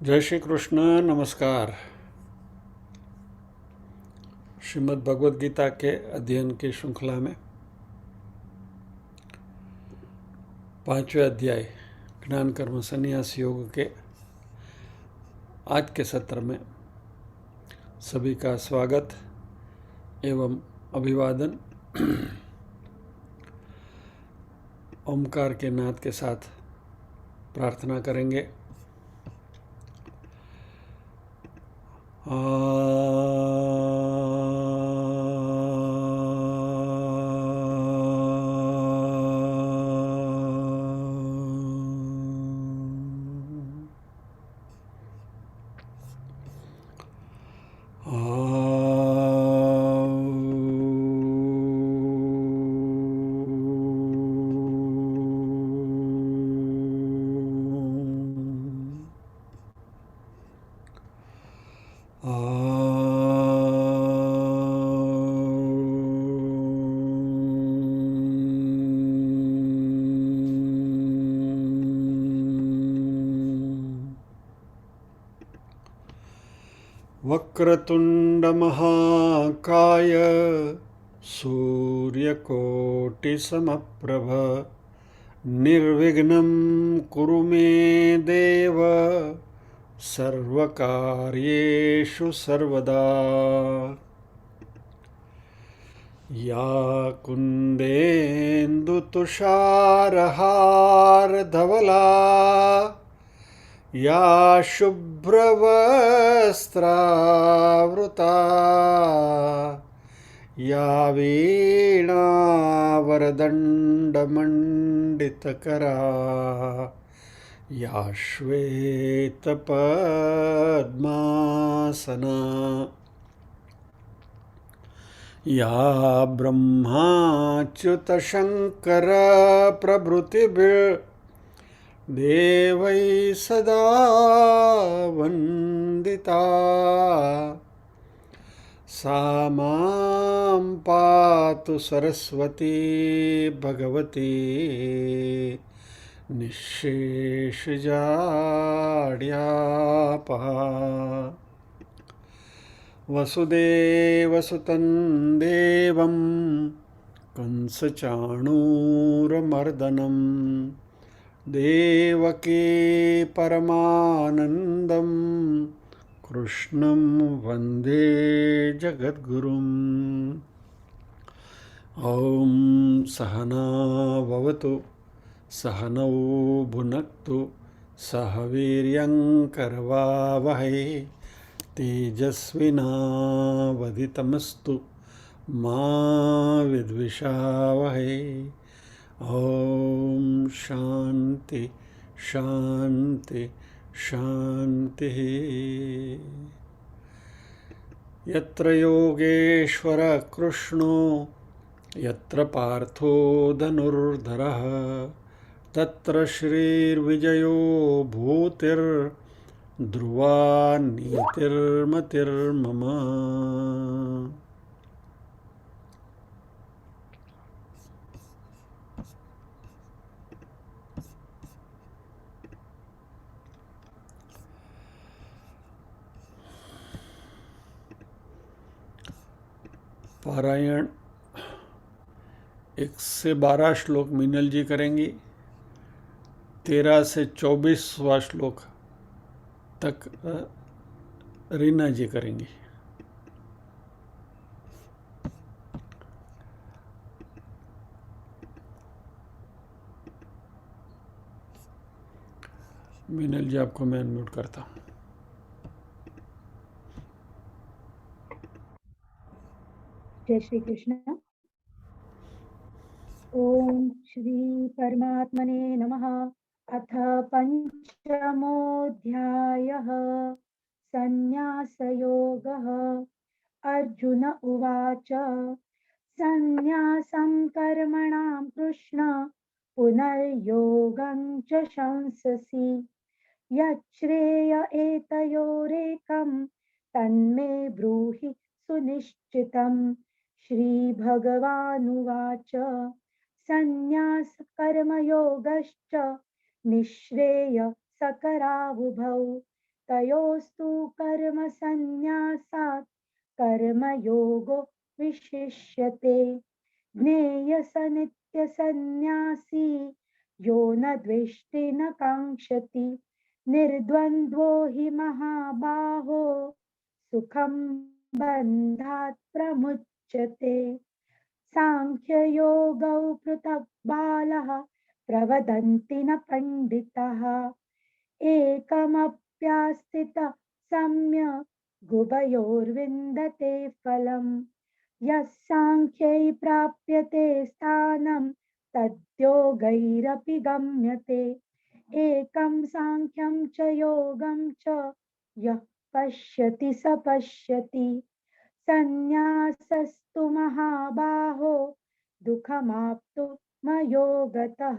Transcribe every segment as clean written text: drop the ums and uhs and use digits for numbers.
जय श्री कृष्ण। नमस्कार। श्रीमद् भगवद गीता के अध्ययन की श्रृंखला में 5वें अध्याय ज्ञान कर्म संन्यास योग के आज के सत्र में सभी का स्वागत एवं अभिवादन। ओमकार के नाद के साथ प्रार्थना करेंगे। वक्रतुंड महाकाय सूर्यकोटिसमप्रभ निर्विघ्नं कुरु मे देव सर्वकार्येषु सर्वदा। या कुन्देन्दुतुषारहारधवला या शुभ्रवस्त्रावृता या वीणावरदण्डमण्डितकरा या श्वेतपद्मासना या ब्रह्माच्युतशङ्करप्रभृतिभिर्देवैः सदा वन्दिता। सा मां पातु सरस्वती भगवती निःशेषजाड्यापहा। वसुदेवसुतं देवं कंसचाणूरमर्दनं देवकी परमानन्दं कृष्णं वन्दे जगद्गुरुम्। ॐ सहना भवतु सहनौ भुनक्तु सह वीर्यङ्करवावहै तेजस्विनावधितमस्तु मा विद्विषावहै। ॐ शान्ति शान्ति शान्तिः। यत्र योगेश्वरः कृष्णो यत्र पार्थो धनुर्धरः तत्र श्रीर्विजयो भूतिर्ध्रुवा नीतिर्मतिर्मम। पारायण 1 से 12 श्लोक मीनल जी करेंगी। 13 से 24वां श्लोक तक रीना जी करेंगी। मीनल जी आपको मैं अनम्यूट करता हूँ। जय श्री कृष्ण। ओम श्री परमात्मने नमः। अथ पंचमोऽध्यायः संन्यासयोगः। अर्जुन उवाच संन्यासं कर्मणां कृष्ण पुनर्योगं च शंससि यच्छ्रेय एतयोरेकं तन्मे ब्रूहि सुनिश्चितम्। श्रीभगवानुवाच संन्यासकर्मयोगश्च निःश्रेयसकरावुभौ तयोस्तु कर्म संन्यासात् कर्मयोगो विशिष्यते। ज्ञेयस नित्यसन्न्यासी यो न द्वेष्टि न काङ्क्षति। निर्द्वन्द्वो हि महाबाहो सुखं बन्धात् प्रमुच्यते। सांख्ययोगौ पृथक् बालः प्रवदन्ति न पण्डितः। एकमप्यास्थितः सम्यक् गुभयोर्विन्दते फलम्। यः सांख्यै प्राप्यते स्थानं तद्योगैरपि गम्यते। एकं सांख्यं च योगं च यः पश्यति स पश्यति। संन्यासस्तु महाबाहो दुःखमाप्तु मयो गतः।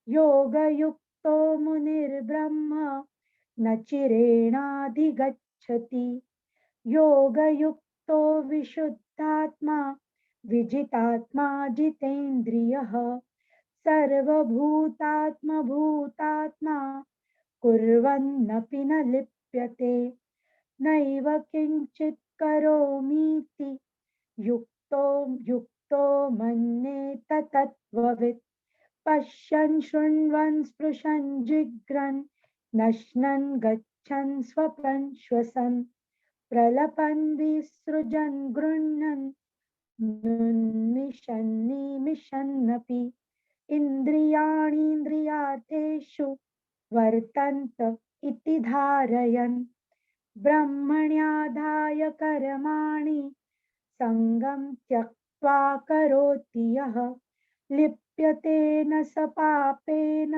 योगयुक्तो मुनिर्ब्रह्म न चिरेणाधिगच्छति। योगयुक्तो विशुद्धात्मा विजितात्मा जितेन्द्रियः। सर्वभूतात्मभूतात्मा कुर्वन्नपि न लिप्यते। नैव किञ्चित् करोमीति युक्तो मन्येत तत्त्ववित्। पश्यन् शृण्वन् स्पृशन् जिघ्रन् नश्नन् गच्छन् स्वपन् श्वसन् प्रलपन् विसृजन् गृह्णन् निमिषन्नपि इन्द्रियाणीन्द्रियार्थेषु वर्तन्त इति धारयन् ब्रह्मण्याधाय कर्माणि सङ्गं त्यक्त्वा करोति यः लिप्यते न स पापेन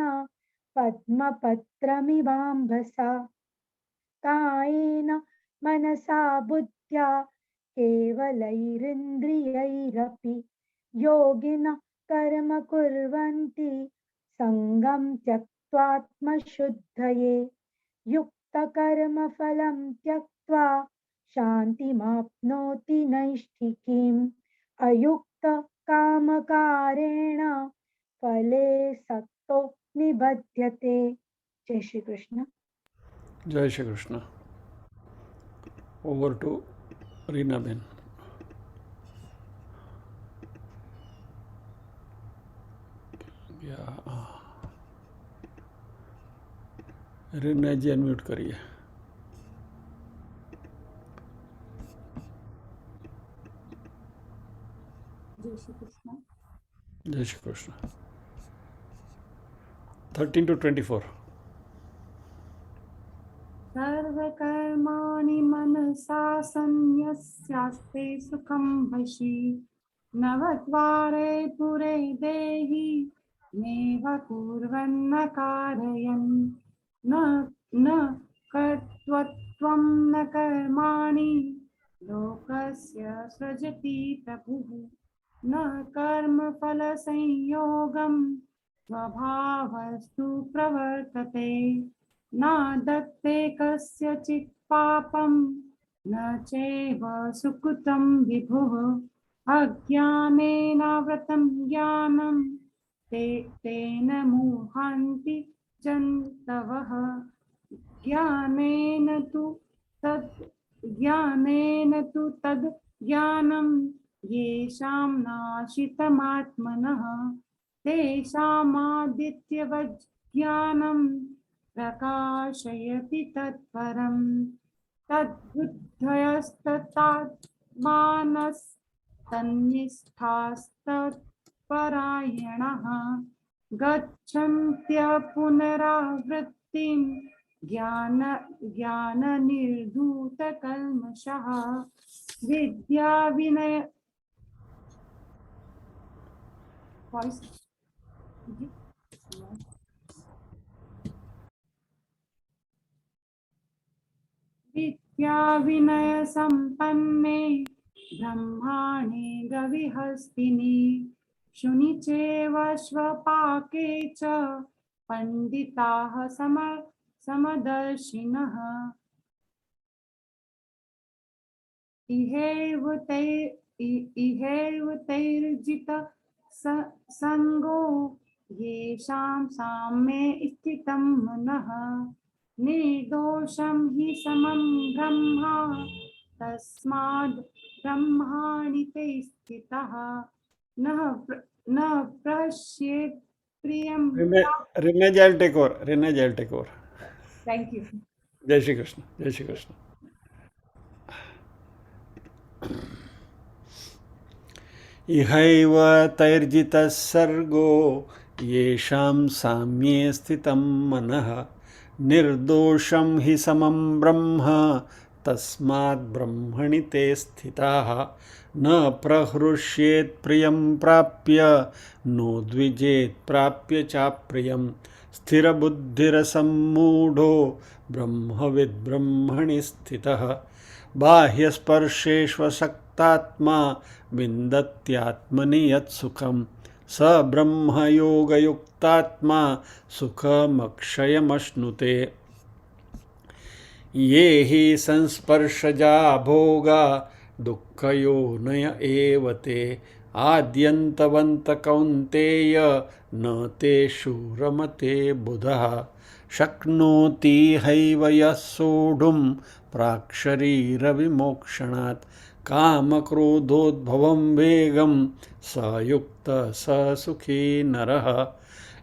पद्मपत्रमिवाम्भसा। कायेन मनसा बुद्ध्या केवलैरिन्द्रियैरपि योगिनः कर्म कुर्वन्ति सङ्गं त्यक्त्वात्मशुद्धये। युक्तकर्मफलं त्यक्त्वा शान्तिमाप्नोति नैष्ठिकीम्। अयुक्तकामकारेण फले सक्तो निबध्यते। जय श्री कृष्ण। जय Shri Krishna. Over to Reena Ben. Reena ji unmute करिए. जय श्री कृष्ण. जय श्री कृष्ण. 13 to 24. सर्वकर्माणि मनसा सन्न्यस्यास्ते सुखं वशी नवद्वारे पुरे देहि नैव कुर्वन्न कारयन् न कर्तृत्वं न कर्माणि लोकस्य सृजति प्रभुः न कर्मफलसंयोगं स्वभावस्तु प्रवर्तते न दत्ते कस्यचित् पापं न चैव सुकृतं विभुः अज्ञानेनावृतं ज्ञानं तेन मुह्यन्ति जन्तवः ज्ञानेन तु तद् ज्ञानं येषां नाशितमात्मनः तेषामादित्यवत् ज्ञानं प्रकाशयति तत्परम् तद्बुद्धयस्तन्निष्ठास्तत्परायणः गच्छन्त्य पुनरावृत्तिं ज्ञाननिर्धूतकल्मषः विद्याविनय विद्याविनय संपन्ने ब्रह्माणे गविहस्तिनि शुनि चैव स्वपाके च पंडिताः समदर्शिनः इहैव तैर्जित संगो येषां साम्ये स्थितं मनः निर्दोषं हि समं ब्रह्म तस्माद् ब्रह्माणि ते स्थितः न पश्येत् प्रियं। रिनेज आई टेक ओवर, रिनेज I take over. Thank you. जय श्री कृष्ण, जय श्री कृष्ण। इहैव तैर्जितः सर्गो येषां साम्ये स्थितं मनः निर्दोषं हि समं ब्रह्म तस्माद् ब्रह्मणि ते स्थिताः न प्रहृष्येत् प्रियं प्राप्य नोद्विजेत् प्राप्य चाप्रियं स्थिरबुद्धिरसम्मूढो ब्रह्मविद् ब्रह्मणि स्थितः बाह्यस्पर्शेष्वशक्तात्मा विन्दत्यात्मनि यत्सुखं स ब्रह्मयोगयुक्तात्मा सुखमक्षयमश्नुते। ये हि संस्पर्शजा भोगा दुःखयोनय एव ते आद्यन्तवन्त कौन्तेय न तेषु रमते बुधः शक्नोति हैव यः सोढुं प्राक्शरीरविमोक्षणात् कामक्रोधोद्भवं वेगं स युक्तः स सुखी नरः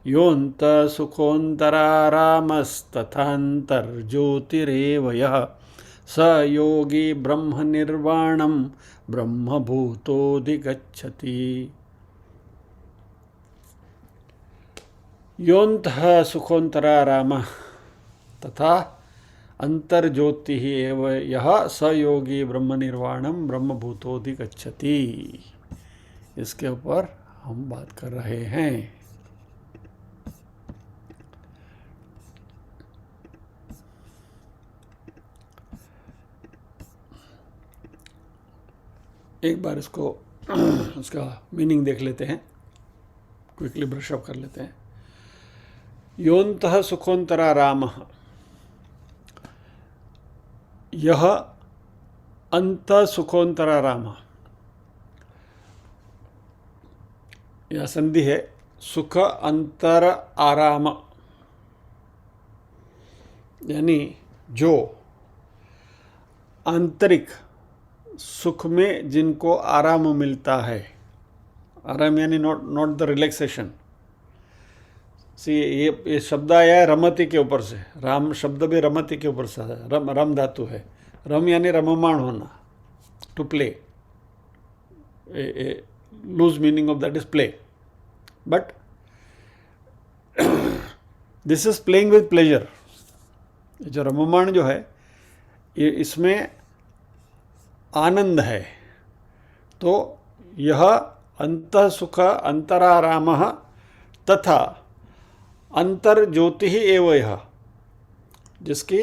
योऽन्तः सुखोऽन्तरारामस्तथान्तर्ज्योतिरेव यः स योगी ब्रह्मनिर्वाणं ब्रह्मभूतोऽधिगच्छति। योऽन्तः सुखोऽन्तरारामः तथा अंतर्ज्योति एव यह स योगी ब्रह्मनिर्वाणम ब्रह्मभूतोऽधिगच्छति। इसके ऊपर हम बात कर रहे हैं। एक बार इसको उसका मीनिंग देख लेते हैं, क्विकली ब्रश अप कर लेते हैं। योऽन्तः सुखोऽन्तरारामः, यह अंत सुखोऽन्तराराम, यह संधि है। सुख अंतर आराम यानी जो आंतरिक सुख में जिनको आराम मिलता है, आराम यानी नॉट द रिलैक्सेशन। सी ये शब्द आया है रमति के ऊपर से, राम शब्द भी रमति के ऊपर से है। रम धातु है, रम यानी रममाण होना, to play. Loose meaning of that is play, but this is playing with pleasure. जो रममाण जो है ये इसमें आनंद है। तो यह अंतः सुख अंतरारामः तथा अंतर ज्योति ही एव यह, जिसकी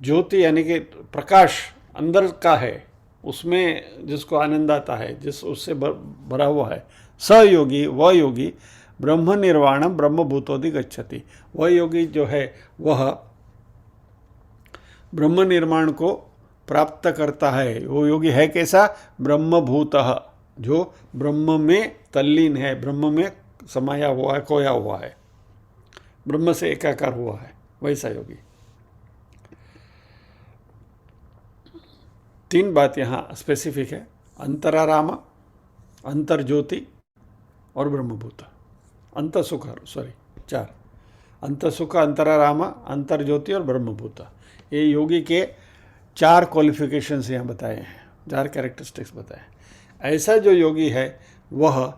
ज्योति यानी कि प्रकाश अंदर का है, उसमें जिसको आनंद आता है, जिस उससे भरा हुआ है, स योगी वह योगी ब्रह्म निर्वाण ब्रह्मभूतोऽधिगच्छति। वह योगी जो है वह ब्रह्म निर्माण को प्राप्त करता है। वो योगी है कैसा? ब्रह्मभूतः, जो ब्रह्म में तल्लीन है, ब्रह्म में समाया हुआ है, खोया हुआ है, ब्रह्म से एकाकार हुआ है, वैसा योगी। तीन बात यहाँ स्पेसिफिक है, अंतराराम, अंतर्ज्योति और ब्रह्मभूत। अंत सुख, सॉरी चार, अंत सुख, अंतराराम, अंतर्ज्योति और ब्रह्मभूत। ये योगी के चार क्वालिफिकेशंस यहाँ बताए हैं, चार कैरेक्टरिस्टिक्स बताए हैं। ऐसा जो योगी है वह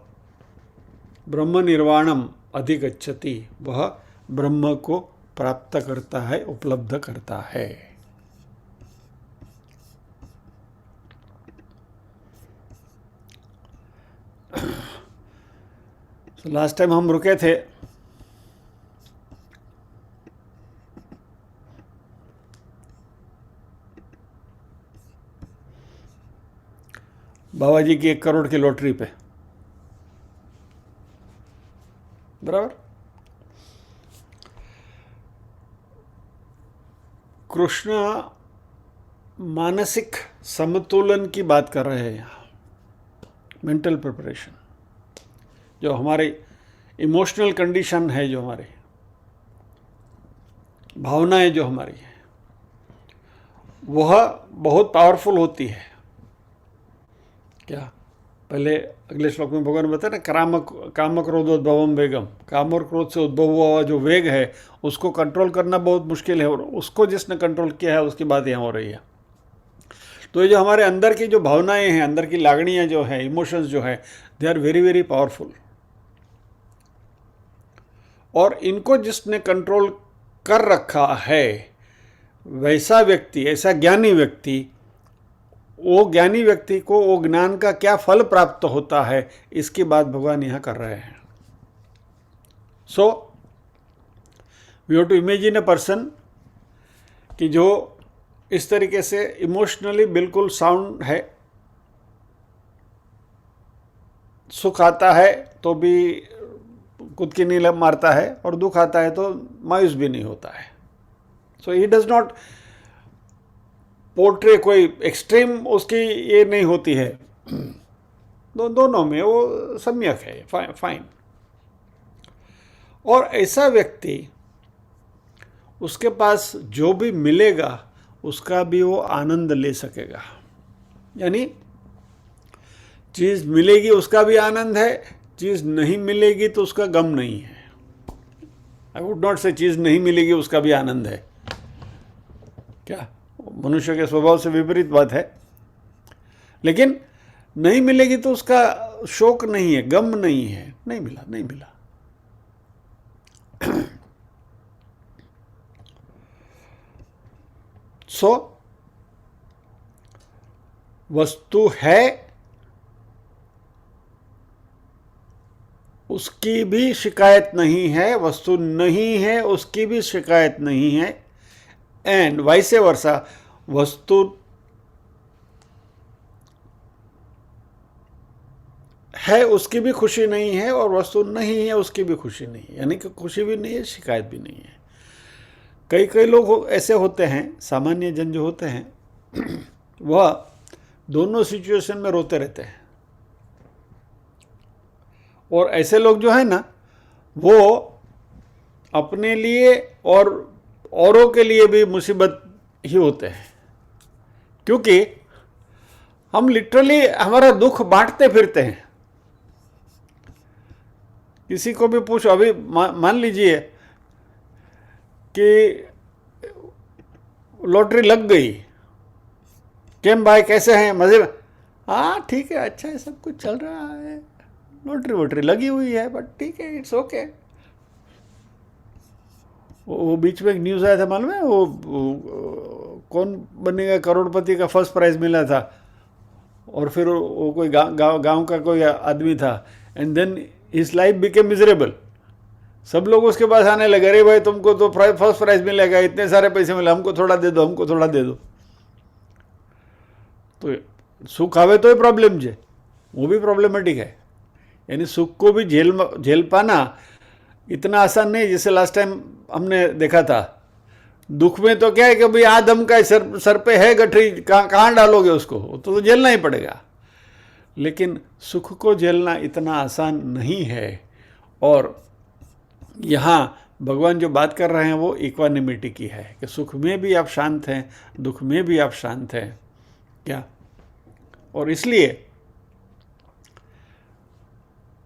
ब्रह्म निर्वाणम अधिगच्छति, वह ब्रह्म को प्राप्त करता है, उपलब्ध करता है। तो लास्ट टाइम हम रुके थे बाबा जी की 1 करोड़ की लॉटरी पे, बराबर। कृष्ण मानसिक समतोलन की बात कर रहे हैं यहाँ, मेंटल प्रिपरेशन। जो हमारे इमोशनल कंडीशन है, जो हमारे भावनाएं जो हमारी हैं वह बहुत पावरफुल होती है। क्या पहले अगले श्लोक में भगवान बताया ना, काम क्रोधोद्भवम वेगम, काम और क्रोध से उद्भव हुआ जो वेग है उसको कंट्रोल करना बहुत मुश्किल है, और उसको जिसने कंट्रोल किया है उसकी बात यहाँ हो रही है। तो ये जो हमारे अंदर की जो भावनाएं हैं, अंदर की लागणियाँ जो है, इमोशंस जो है, they are very very powerful. और इनको जिसने कंट्रोल कर रखा है वैसा व्यक्ति, ऐसा ज्ञानी व्यक्ति, वो ज्ञानी व्यक्ति को वो ज्ञान का क्या फल प्राप्त होता है इसकी बात भगवान यहाँ कर रहे हैं। So we have to imagine a person कि जो इस तरीके से इमोशनली बिल्कुल साउंड है, सुख आता है तो भी कुदकी नहीं मारता है और दुख आता है तो मायूस भी नहीं होता है। सो ही डज नॉट पोर्ट्रे, कोई एक्सट्रीम उसकी ये नहीं होती है, दोनों में वो सम्यक है, फाइन। और ऐसा व्यक्ति, उसके पास जो भी मिलेगा उसका भी वो आनंद ले सकेगा। यानी चीज़ मिलेगी उसका भी आनंद है, चीज़ नहीं मिलेगी तो उसका गम नहीं है। आई वुड नॉट से चीज़ नहीं मिलेगी उसका भी आनंद है, क्या मनुष्य के स्वभाव से विपरीत बात है। लेकिन नहीं मिलेगी तो उसका शोक नहीं है, गम नहीं है, नहीं मिला नहीं मिला। सो वस्तु है उसकी भी शिकायत नहीं है, वस्तु नहीं है उसकी भी शिकायत नहीं है, एंड वाइस वर्सा, वस्तु है उसकी भी खुशी नहीं है और वस्तु नहीं है उसकी भी खुशी नहीं है। यानी कि खुशी भी नहीं है, शिकायत भी नहीं है। कई लोग ऐसे होते हैं, सामान्य जन जो होते हैं वह दोनों सिचुएशन में रोते रहते हैं। और ऐसे लोग जो है ना, वो अपने लिए और औरों के लिए भी मुसीबत ही होते हैं, क्योंकि हम लिटरली हमारा दुख बांटते फिरते हैं। किसी को भी पूछो, अभी मान लीजिए कि लॉटरी लग गई, केम भाई कैसे हैं, मजे में? हाँ ठीक है, अच्छा है, सब कुछ चल रहा है, लॉटरी वोटरी लगी हुई है, बट ठीक है, इट्स ओके। वो बीच में एक न्यूज़ आया था, मालूम है? वो कौन बनेगा करोड़पति का फर्स्ट प्राइज मिला था, और फिर वो कोई गांव का कोई आदमी था, and then his life became miserable. सब लोग उसके पास आने लगे, अरे भाई तुमको तो फर्स्ट प्राइज मिलेगा, इतने सारे पैसे मिले, हमको थोड़ा दे दो, हमको थोड़ा दे दो। तो सुख आवे तो ही प्रॉब्लम है, वो भी प्रॉब्लमेटिक है। यानी सुख को भी झेल पाना इतना आसान नहीं, जैसे लास्ट टाइम हमने देखा था। दुख में तो क्या है कि भाई आदम का सर पे है गठरी, कहाँ डालोगे उसको, तो झेलना ही पड़ेगा। लेकिन सुख को झेलना इतना आसान नहीं है। और यहाँ भगवान जो बात कर रहे हैं वो इक्वानिमिटी की है, कि सुख में भी आप शांत हैं, दुख में भी आप शांत हैं, क्या? और इसलिए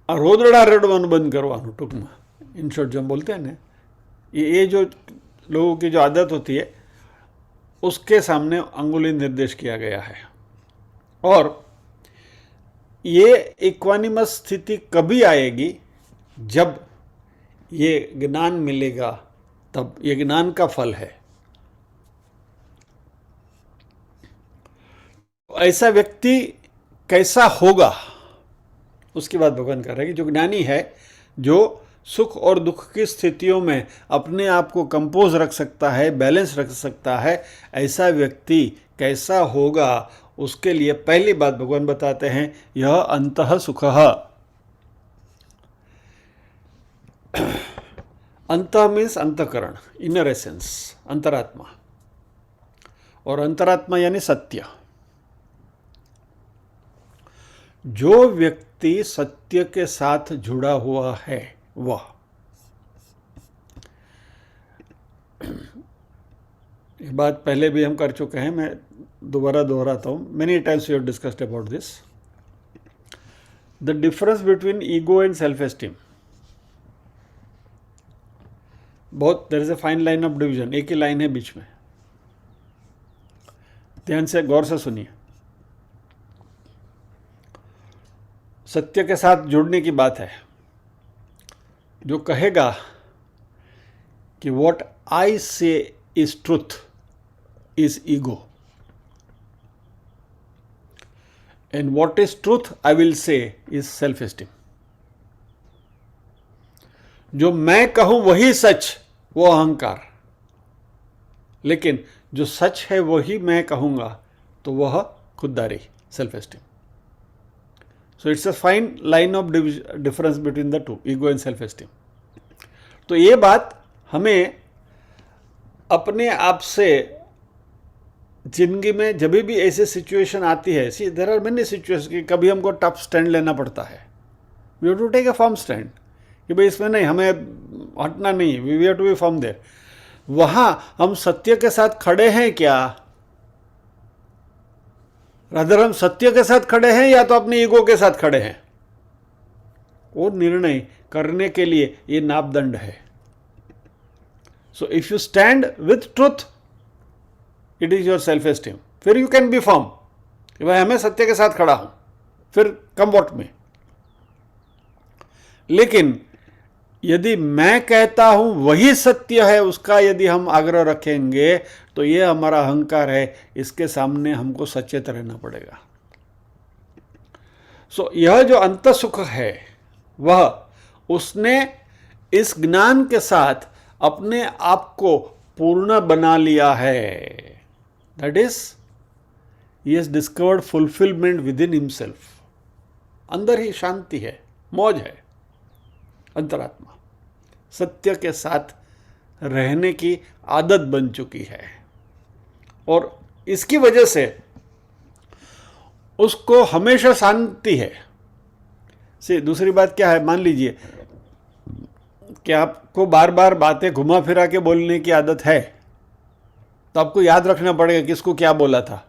रोदड़ा रड़વાનું બંધ કરવાનું, ટૂંકમાં इन शॉर्ट जो हम बोलते हैं ना, ये जो लोगों की जो आदत होती है उसके सामने अंगुली निर्देश किया गया है। और ये इक्वानिमस स्थिति कभी आएगी जब ये ज्ञान मिलेगा, तब ये ज्ञान का फल है। ऐसा व्यक्ति कैसा होगा उसकी बात भगवान कर रहे हैं, कि जो ज्ञानी है, जो सुख और दुख की स्थितियों में अपने आप को कंपोज रख सकता है, बैलेंस रख सकता है, ऐसा व्यक्ति कैसा होगा उसके लिए पहली बात भगवान बताते हैं, यह अंतः सुखः। अंतः मीन्स अंतःकरण, इनर एसेंस, अंतरात्मा। और अंतरात्मा यानी सत्य। जो व्यक्ति सत्य के साथ जुड़ा हुआ है वह ये बात पहले भी हम कर चुके हैं, मैं दोबारा दोहराता हूँ. Many times we have discussed about this. The difference between ego and self esteem, बहुत there is a fine line of division. एक ही लाइन है बीच में, ध्यान से गौर से सुनिए. सत्य के साथ जुड़ने की बात है. जो कहेगा कि व्हाट आई से is truth is ego, and what is truth I will say is self esteem. जो मैं कहूं वही सच, वो अहंकार. लेकिन जो सच है वही मैं कहूंगा, तो वह खुददारी, self esteem. So it's a fine line of difference between the two, ego and self esteem. तो ये बात हमें अपने आप से जिंदगी में जब भी ऐसी सिचुएशन आती है, see there are many situation कि कभी हमको टफ स्टैंड लेना पड़ता है. We have to take a firm stand कि भाई इसमें नहीं, हमें हटना नहीं, we have to be firm there. वहां हम सत्य के साथ खड़े हैं क्या, रादर हम सत्य के साथ खड़े हैं या तो अपने ईगो के साथ खड़े हैं, वो निर्णय करने के लिए ये मापदंड है. So if you stand with truth, it is your self esteem. फिर यू कैन बी फर्म कि भाई हमें सत्य के साथ खड़ा हूं, फिर कम वॉट में. लेकिन यदि मैं कहता हूं वही सत्य है, उसका यदि हम आग्रह रखेंगे, तो ये हमारा अहंकार है, इसके सामने हमको सचेत रहना पड़ेगा. सो यह जो अंत सुख है, वह उसने इस ज्ञान के साथ अपने आप को पूर्ण बना लिया है. That is he has discovered fulfilment with in himself. अंदर ही शांति है, मौज है. अंतरात्मा सत्य के साथ रहने की आदत बन चुकी है, और इसकी वजह से उसको हमेशा शांति है. से दूसरी बात क्या है, मान लीजिए कि आपको बार बार बातें घुमा फिरा के बोलने की आदत है, तो आपको याद रखना पड़ेगा किसको क्या बोला था.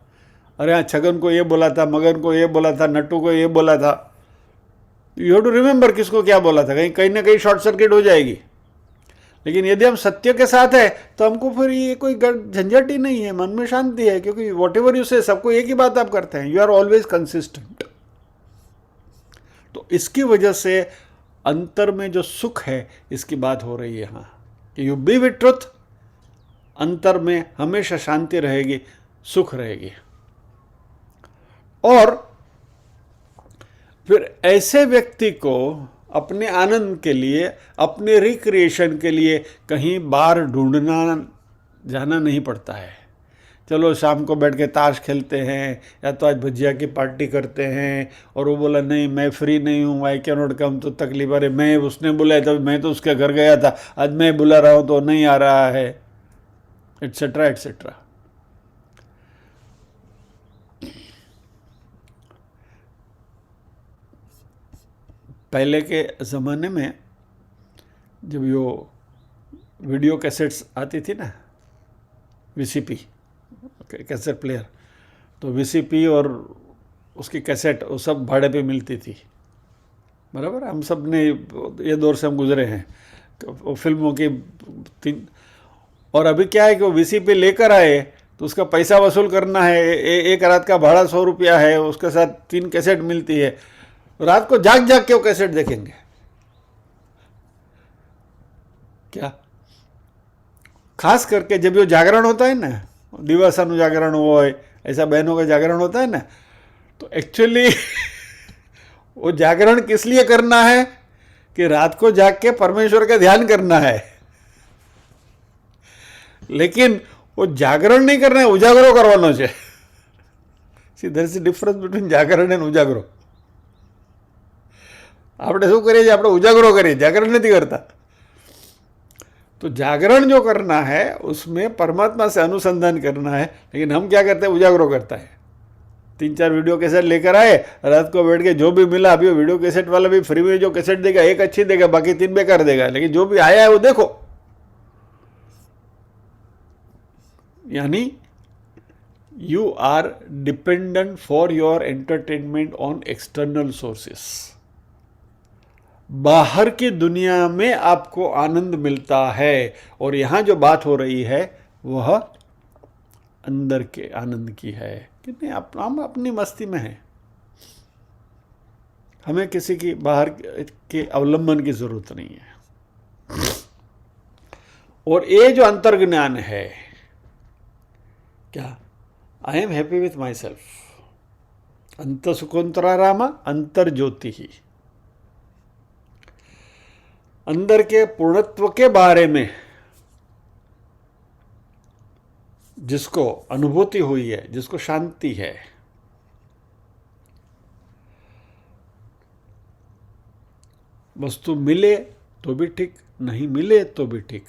अरे हाँ, छगन को ये बोला था, मगन को ये बोला था, नट्टू को ये बोला था. यू हैव टू रिमेंबर किसको क्या बोला था, कहीं ना कहीं शॉर्ट सर्किट हो जाएगी. लेकिन यदि हम सत्य के साथ है तो हमको फिर ये कोई झंझट ही नहीं है, मन में शांति है, क्योंकि वॉट एवर यू से सबको एक ही बात आप करते हैं. You are always consistent. तो इसकी वजह से अंतर में जो सुख है, इसकी बात हो रही है यहाँ कि यू बी विथ ट्रुथ. अंतर में हमेशा शांति रहेगी, सुख रहेगी. और फिर ऐसे व्यक्ति को अपने आनंद के लिए, अपने रिक्रिएशन के लिए कहीं बाहर ढूंढना जाना नहीं पड़ता है. चलो शाम को बैठ के ताश खेलते हैं, या तो आज भजिया की पार्टी करते हैं, और वो बोला नहीं मैं फ्री नहीं हूँ, आई कैन नॉट कम, तो तकलीफ. अरे मैं, उसने बुलाया था, मैं तो उसके घर गया था, आज मैं बुला रहा हूँ तो नहीं आ रहा है, एटसेट्रा एटसेट्रा. पहले के ज़माने में जब यो वीडियो कैसेट्स आती थी ना, वीसीपी कैसेट प्लेयर, तो वीसीपी और उसकी कैसेट वो सब भाड़े पे मिलती थी. बराबर, हम सब ने ये दौर से हम गुजरे हैं फिल्मों की 3. और अभी क्या है कि वो वीसीपी लेकर आए तो उसका पैसा वसूल करना है. एक रात का भाड़ा 100 रुपया है, उसके साथ 3 कैसेट मिलती है. रात को जाग जाग के वो कैसेट देखेंगे. क्या खास करके जब ये जागरण होता है ना, दिवसानु जागरण हो, ऐसा बहनों का जागरण होता है ना, तो एक्चुअली वो जागरण किस लिए करना है कि रात को जाग के परमेश्वर का ध्यान करना है. लेकिन वो जागरण नहीं करना है, उजागरो करवानो છે. See there is a difference between जागरण एंड उजागरो. આપણે શું કરીએ છીએ, આપણે ઉજાગરો કરીએ, જાગરણ નથી કરતા. तो जागरण जो करना है उसमें परमात्मा से अनुसंधान करना है, लेकिन हम क्या करते हैं, उजागरो करता है. 3-4 वीडियो कैसेट लेकर आए, रात को बैठ के जो भी मिला, अभी वीडियो कैसेट वाला भी फ्री में जो कैसेट देगा, एक अच्छी देगा, बाकी 3 बेकार देगा, लेकिन जो भी आया है वो देखो. यानी you are dependent for your entertainment on external sources. बाहर की दुनिया में आपको आनंद मिलता है, और यहां जो बात हो रही है वह अंदर के आनंद की है। कितने हम अपनी मस्ती में हैं, हमें किसी की बाहर के अवलंबन की जरूरत नहीं है। और ये जो अंतर्ज्ञान है, क्या I am happy with my self, अंत सुकोन्तरा राम अंतर ज्योति ही, अंदर के पूर्णत्व के बारे में जिसको अनुभूति हुई है, जिसको शांति है, वस्तु मिले तो भी ठीक, नहीं मिले तो भी ठीक।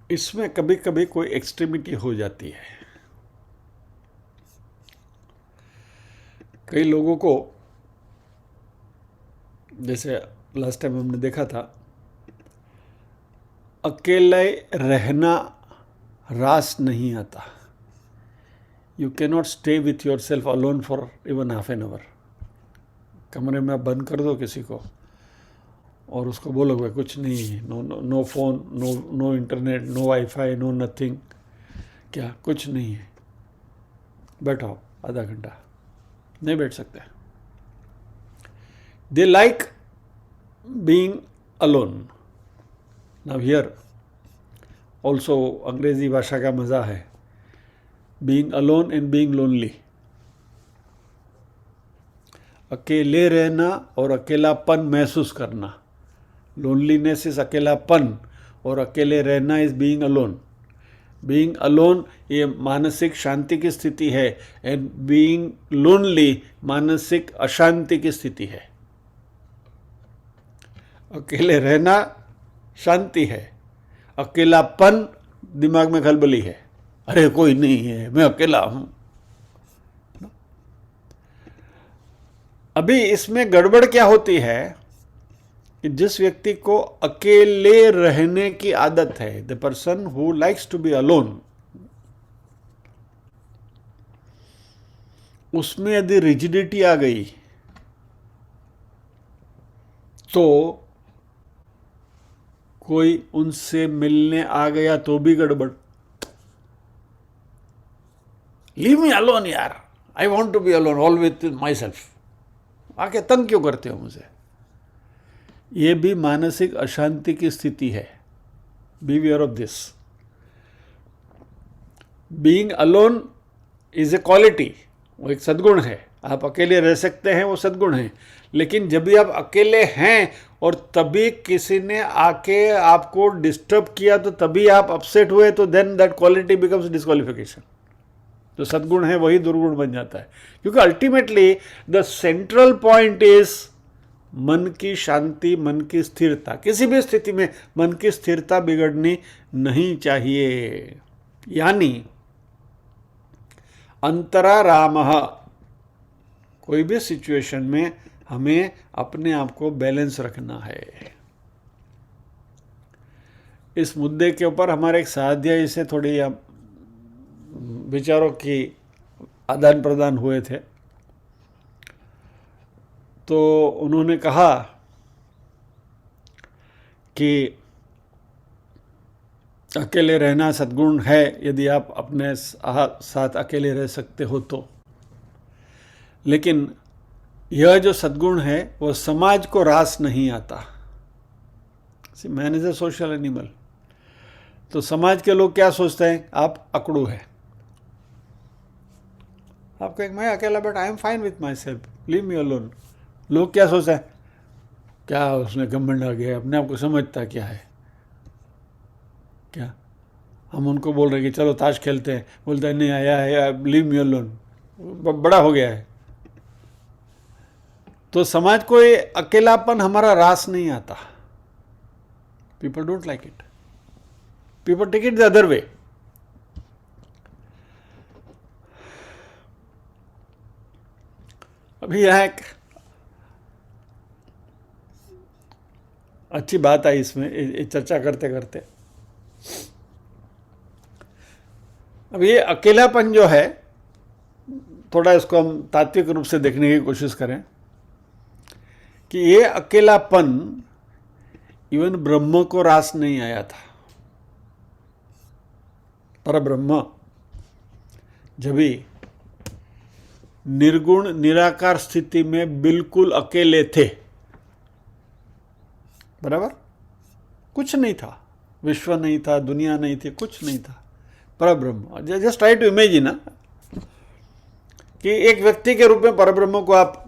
इसमें कभी कभी कोई एक्सट्रीमिटी हो जाती है। कई लोगों को, जैसे लास्ट टाइम हमने देखा था, अकेले रहना रास नहीं आता। You cannot stay with your self alone for even half an hour. कमरे में आप बंद कर दो किसी को और उसको बोलो भाई कुछ नहीं है, no phone, no internet, no wifi, no nothing, क्या कुछ नहीं है, बैठो आधा घंटा, नहीं बैठ सकते। They like being alone. Now here also अंग्रेजी भाषा का मज़ा है, being alone and being lonely. अकेले रहना और अकेलापन महसूस करना। लोनलीनेस इज अकेलापन और अकेले रहना is being alone. Being alone ये मानसिक शांति की स्थिति है, एंड बीइंग लोनली मानसिक अशांति की स्थिति है। अकेले रहना शांति है, अकेलापन दिमाग में खलबली है, अरे कोई नहीं है, मैं अकेला हूं। अभी इसमें गड़बड़ क्या होती है कि जिस व्यक्ति को अकेले रहने की आदत है, the person who likes to be alone, उसमें यदि रिजिडिटी आ गई तो कोई उनसे मिलने आ गया तो भी गड़बड़। लीव मी अलोन यार, I want to be alone all with myself, आके तंग क्यों करते हो मुझे। ये भी मानसिक अशांति की स्थिति है। Beware of this. Being alone is a quality, वो एक सद्गुण है। आप अकेले रह सकते हैं, वो सद्गुण है। लेकिन जब भी आप अकेले हैं और तभी किसी ने आके आपको डिस्टर्ब किया तो तभी आप अपसेट हुए, तो then that quality becomes disqualification. जो सद्गुण है वही दुर्गुण बन जाता है, क्योंकि ultimately the central point is मन की शांति, मन की स्थिरता। किसी भी स्थिति में मन की स्थिरता बिगड़नी नहीं चाहिए। यानी अंतरारामः, कोई भी सिचुएशन में हमें अपने आप को बैलेंस रखना है। इस मुद्दे के ऊपर हमारे एक साध्यायी से थोड़ी विचारों की आदान प्रदान हुए थे, तो उन्होंने कहा कि अकेले रहना सद्गुण है यदि आप अपने साथ अकेले रह सकते हो तो, लेकिन यह जो सद्गुण है वो समाज को रास नहीं आता। Man is a social animal. तो समाज के लोग क्या सोचते हैं, आप अकड़ू है, आप कहेंगे मैं अकेला बैठा, I am fine with my self, leave me alone. लोग क्या सोचते हैं, क्या उसने घमंड आ गया, अपने आप को समझता क्या है। क्या हम उनको बोल रहे हैं कि चलो ताश खेलते हैं, बोलता है नहीं आया है, लीव मी अलोन, बड़ा हो गया है। तो समाज को ये अकेलापन हमारा रास नहीं आता। People don't like it, people take it the other way. अभी यहाँ एक अच्छी बात आई इसमें ये चर्चा करते करते। अब ये अकेलापन जो है, थोड़ा इसको हम तात्विक रूप से देखने की कोशिश करें कि ये अकेलापन इवन ब्रह्म को रास नहीं आया था। पर ब्रह्म जब भी निर्गुण निराकार स्थिति में बिल्कुल अकेले थे, बराबर, कुछ नहीं था, विश्व नहीं था, दुनिया नहीं थी, कुछ नहीं था, परब्रह्म। जस्ट ट्राई टू इमेजिन कि एक व्यक्ति के रूप में परब्रह्म को आप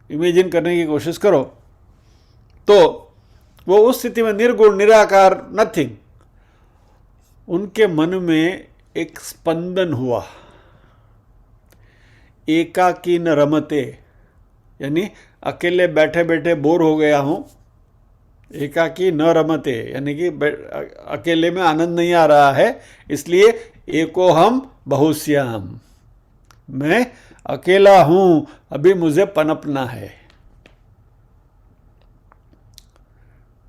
इमेजिन करने की कोशिश करो, तो वो उस स्थिति में निर्गुण निराकार नथिंग, उनके मन में एक स्पंदन हुआ, एकाकी न रमते, यानी अकेले बैठे बैठे बोर हो गया हूं, एकाकी न रमते यानी कि अकेले में आनंद नहीं आ रहा है, इसलिए एको हम बहुश्याम, मैं अकेला हूं, अभी मुझे पनपना है।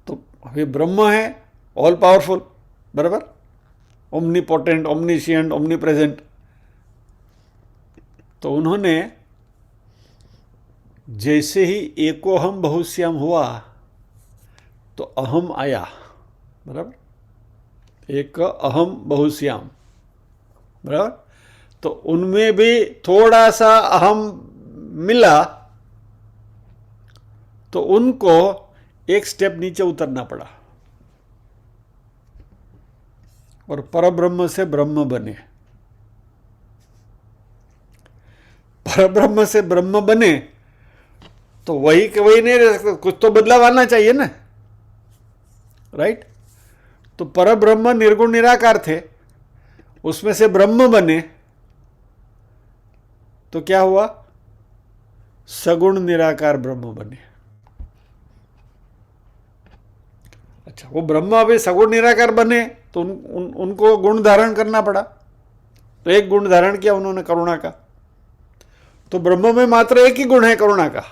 तो अभी ब्रह्म है, ऑल पावरफुल, बराबर, ओमनीपोटेंट, ओमनीशिएंट, ओमनीप्रेजेंट। तो उन्होंने जैसे ही एको हम बहुश्याम हुआ तो अहम आया, बराबर, एक अहम बहुश्याम, बराबर। तो उनमें भी थोड़ा सा अहम मिला, तो उनको एक स्टेप नीचे उतरना पड़ा और परब्रह्म से ब्रह्म बने। परब्रह्म से ब्रह्म बने तो वही के वही नहीं रह सकते, कुछ तो बदलाव आना चाहिए ना, राइट। तो परब्रह्म निर्गुण निराकार थे, उसमें से ब्रह्म बने तो क्या हुआ, सगुण निराकार ब्रह्म बने। अच्छा, वो ब्रह्म अभी सगुण निराकार बने तो उनको गुण धारण करना पड़ा। तो एक गुण धारण किया उन्होंने, करुणा का। तो ब्रह्म में मात्र एक ही गुण है, करुणा का,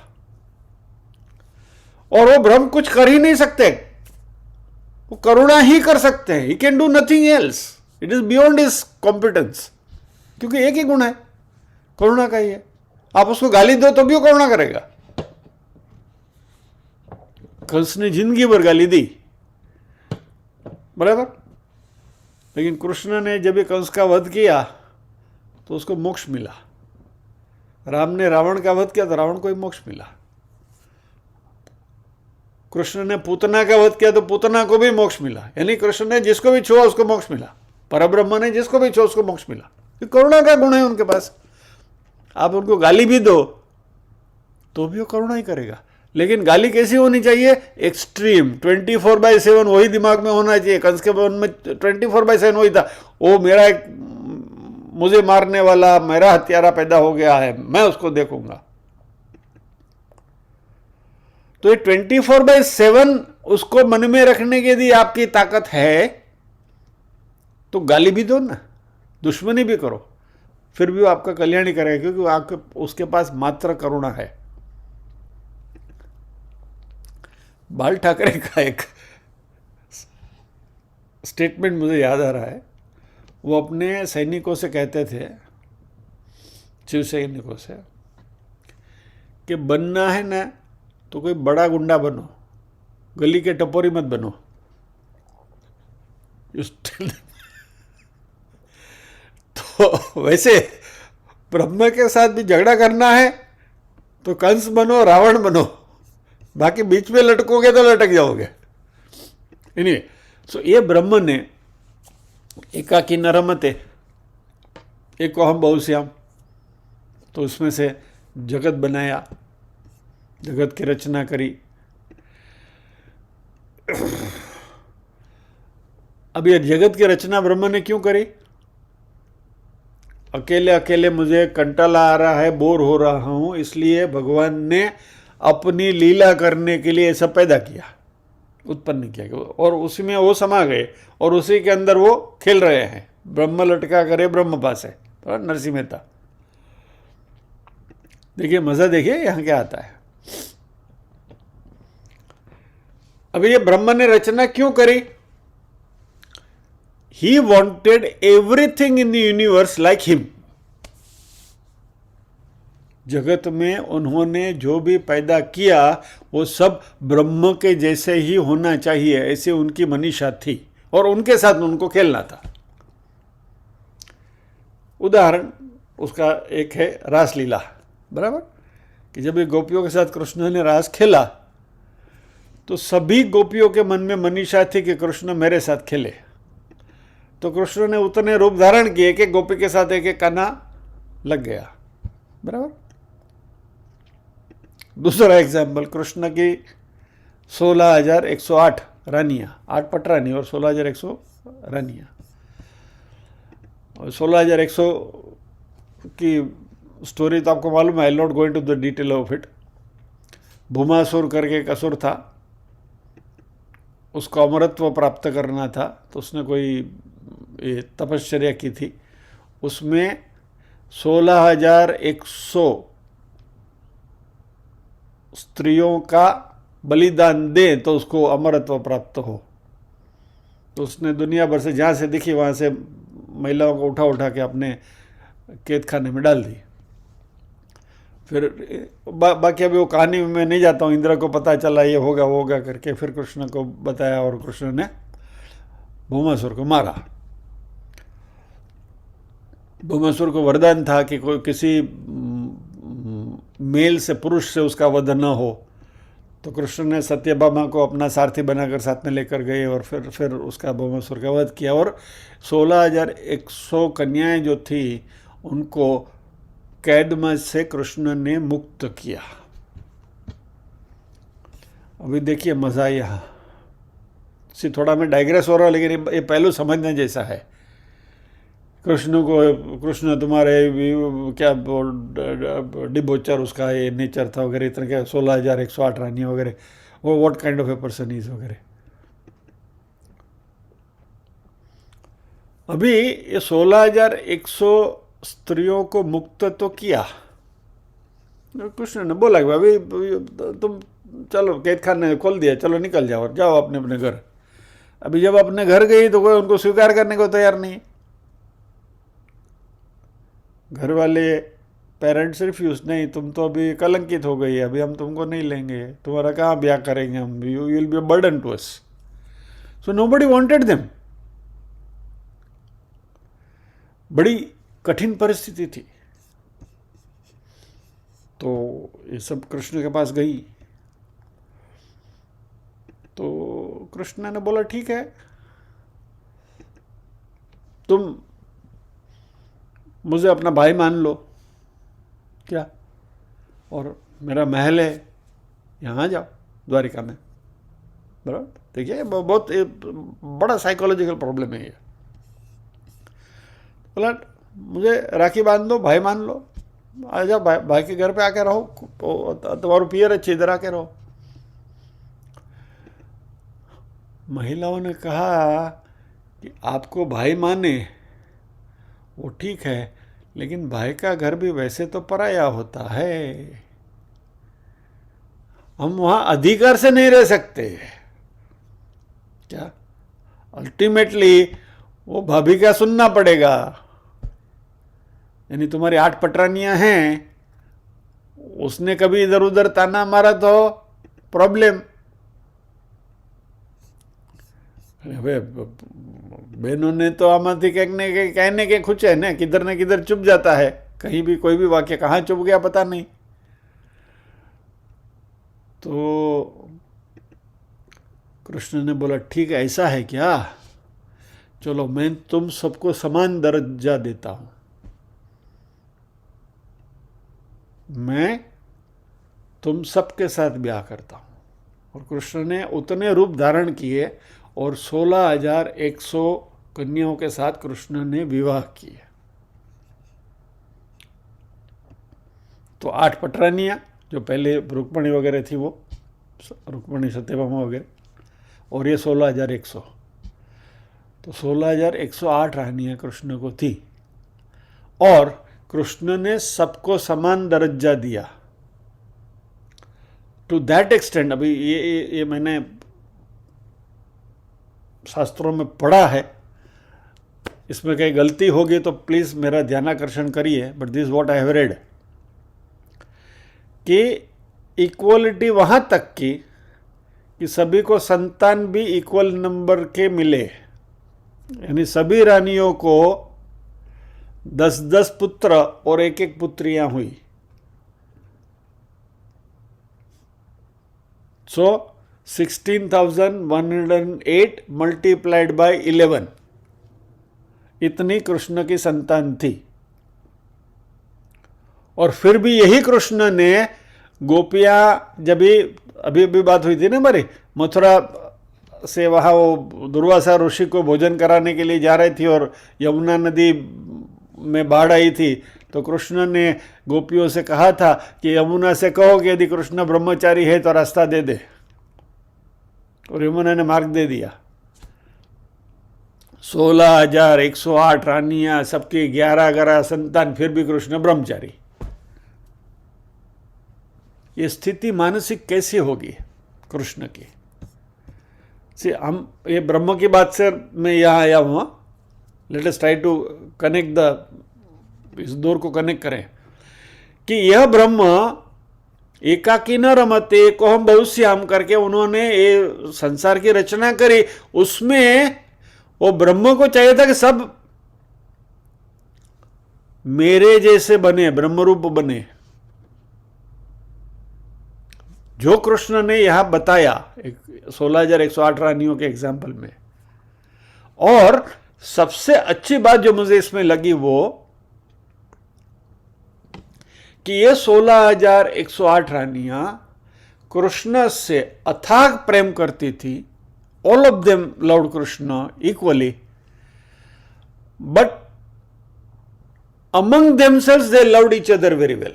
और वो ब्रह्म कुछ कर ही नहीं सकते, वो करुणा ही कर सकते हैं। He can do nothing else, it is beyond his competence, क्योंकि एक ही गुण है, करुणा का ही है। आप उसको गाली दो तो भी वो करुणा करेगा। कंस ने जिंदगी भर गाली दी, बराबर, लेकिन कृष्ण ने जब कंस का वध किया तो उसको मोक्ष मिला। राम ने रावण का वध किया तो रावण को ही मोक्ष मिला। कृष्ण ने पूतना का वध किया तो पूतना को भी मोक्ष मिला। यानी कृष्ण ने जिसको भी छुआ उसको मोक्ष मिला, परब्रह्म ने जिसको भी छुआ उसको मोक्ष मिला। ये करुणा का गुण है उनके पास। आप उनको गाली भी दो तो भी वो करुणा ही करेगा, लेकिन गाली कैसी होनी चाहिए, एक्सट्रीम, 24/7 वही दिमाग में होना चाहिए। कंस के मन में 24/7 वही था, वो मेरा एक मुझे मारने वाला मेरा हत्यारा पैदा हो गया है, मैं उसको देखूंगा। तो ये 24/7 उसको मन में रखने की यदि आपकी ताकत है तो गाली भी दो ना, दुश्मनी भी करो, फिर भी वो आपका कल्याण ही करेगा, क्योंकि आपके उसके पास मात्र करुणा है। बाल ठाकरे का एक स्टेटमेंट मुझे याद आ रहा है। वो अपने सैनिकों से कहते थे, शिव सैनिकों से, कि बनना है ना तो कोई बड़ा गुंडा बनो, गली के टपोरी मत बनो। तो वैसे ब्रह्म के साथ भी झगड़ा करना है तो कंस बनो, रावण बनो, बाकी बीच में लटकोगे तो लटक जाओगे। एनीवे, सो ये ब्रह्म ने एकाकी न रमते, एको हम बहुश्याम, तो उसमें से जगत बनाया, जगत की रचना करी। अब ये जगत की रचना ब्रह्म ने क्यों करी? अकेले अकेले मुझे कंटाला आ रहा है, बोर हो रहा हूं, इसलिए भगवान ने अपनी लीला करने के लिए ऐसा पैदा किया, उत्पन्न किया, और उसी में वो समा गए और उसी के अंदर वो खेल रहे हैं। ब्रह्म लटका करे ब्रह्म पास है, नरसिंह मेहता। देखिए मजा, देखिए यहां क्या आता है। अभी ये ब्रह्मा ने रचना क्यों करी? He wanted everything in the universe like him. जगत में उन्होंने जो भी पैदा किया वो सब ब्रह्म के जैसे ही होना चाहिए, ऐसे उनकी मनीषा थी और उनके साथ उनको खेलना था। उदाहरण उसका एक है रासलीला, बराबर, कि जब ये गोपियों के साथ कृष्ण ने रास खेला तो सभी गोपियों के मन में मनीषा थी कि कृष्ण मेरे साथ खेले। तो कृष्ण ने उतने रूप धारण किए कि गोपी के साथ एक एक कान्हा लग गया, बराबर। दूसरा एग्जाम्पल, कृष्ण की 16,108 रानियां, 8 पटरानी और 16,100 रानियां। और 16,100 की स्टोरी तो आपको मालूम है, I not going to the detail of it. भूमासुर करके एक असुर था, उसको अमरत्व प्राप्त करना था, तो उसने कोई तपश्चर्या की थी। उसमें 16,100 स्त्रियों का बलिदान दे तो उसको अमरत्व प्राप्त हो। तो उसने दुनिया भर से जहाँ से दिखी वहाँ से महिलाओं को उठा उठा के अपने कैद खाने में डाल दी। फिर बाकी अभी वो कहानी में मैं नहीं जाता हूँ। इंद्र को पता चला ये होगा वो होगा करके, फिर कृष्ण को बताया और कृष्ण ने भूमासुर को मारा। भूमासुर को वरदान था कि कोई किसी मेल से, पुरुष से उसका वध न हो। तो कृष्ण ने सत्यभामा को अपना सारथी बनाकर साथ में लेकर गए और फिर उसका भूमासुर का वध किया। और 16,100 कन्याएं जो थी उनको कैद में से कृष्ण ने मुक्त किया। अभी देखिए मजा यहाँ थोड़ा मैं डाइग्रेस हो रहा हूँ, लेकिन ये पहलू समझने जैसा है। कृष्ण तुम्हारे क्या डिबोचर उसका ये नेचर था वगैरह, इतना क्या 16,108 रानी वगैरह, वो what kind of a person is वगैरह। अभी ये 16,100 स्त्रियों को मुक्त तो किया, कृष्ण ने बोला कि अभी तुम चलो, कैद खाने खोल दिया, चलो निकल जाओ और जाओ अपने अपने घर। अभी जब अपने घर गई तो कोई उनको स्वीकार करने को तैयार नहीं। घर वाले पेरेंट्स रिफ्यूज, नहीं तुम तो अभी कलंकित हो गई है, अभी हम तुमको नहीं लेंगे, तुम्हारा कहाँ ब्याह करेंगे हम, you will be a burden to us. So nobody wanted them. बड़ी कठिन परिस्थिति थी। तो ये सब कृष्ण के पास गई। तो कृष्ण ने बोला ठीक है, तुम मुझे अपना भाई मान लो क्या, और मेरा महल है, यहाँ जाओ द्वारिका में, बराबर। देखिए बहुत बड़ा साइकोलॉजिकल प्रॉब्लम है ये। बोला मुझे राखी बांध दो, भाई मान लो, आ जाओ भाई के घर पे आके रहो, तुम्हारा पियर अच्छी, इधर आके रहो। महिलाओं ने कहा कि आपको भाई माने वो ठीक है, लेकिन भाई का घर भी वैसे तो पराया होता है, हम वहां अधिकार से नहीं रह सकते क्या। अल्टीमेटली वो भाभी का सुनना पड़ेगा। यानी तुम्हारी 8 पटरानियां हैं, उसने कभी इधर उधर ताना मारा तो प्रॉब्लम। હવે बहनों ने तो आमाथी कहने के खुच है ना, किधर न किधर चुप जाता है, कहीं भी कोई भी वाक्य कहाँ चुप गया पता नहीं। तो कृष्ण ने बोला ठीक है, ऐसा है क्या, चलो मैं तुम सबको समान दर्जा देता हूं, मैं तुम सबके साथ ब्याह करता हूं। और कृष्ण ने उतने रूप धारण किए और 16,100 कन्याओं के साथ कृष्ण ने विवाह किए। तो 8 पटरानियां जो पहले रुक्मणी वगैरह थी, वो रुक्मणी सत्यभामा वगैरह, और ये 16,100, तो 16,108 रानियां कृष्ण को थी। और कृष्ण ने सबको समान दर्जा दिया टू दैट एक्सटेंड। अभी ये मैंने शास्त्रों में पढ़ा है, इसमें कहीं गलती होगी तो प्लीज़ मेरा ध्यानाकर्षण करिए, but this what I have read, कि इक्वलिटी वहाँ तक की कि सभी को संतान भी इक्वल नंबर के मिले, यानी सभी रानियों को 10-10 पुत्र और 1-1 पुत्रियां हुई। सो 16,108 मल्टीप्लाइड बाय 11, इतनी कृष्ण की संतान थी। और फिर भी यही कृष्ण ने गोपियां, जब अभी बात हुई थी ना हमारी, मथुरा से वहाँ वो दुर्वासा ऋषि को भोजन कराने के लिए जा रही थी और यमुना नदी में बाढ़ आई थी, तो कृष्ण ने गोपियों से कहा था कि यमुना से कहो कि यदि कृष्ण ब्रह्मचारी है तो रास्ता दे दे, और यमुना ने मार्ग दे दिया। 16,108 रानियां, सबकी 11 संतान, फिर भी कृष्ण ब्रह्मचारी। ये स्थिति मानसिक कैसी होगी कृष्ण की? हम ये ब्रह्म की बात से मैं यहाँ आया हूँ। Let us try to connect इस दौर को कनेक्ट करें कि यह ब्रह्म एकाकी न रमते को हम बहुश्याम करके उन्होंने ये संसार की रचना करी। उसमें वो ब्रह्म को चाहिए था कि सब मेरे जैसे बने, ब्रह्मरूप बने, जो कृष्ण ने यहां बताया 16,108 रानियों के एग्जाम्पल में। और सबसे अच्छी बात जो मुझे इसमें लगी वो कि ये 16,108 रानियां कृष्ण से अथाग प्रेम करती थी। All of them loved Krishna equally, but among themselves they loved each other very well.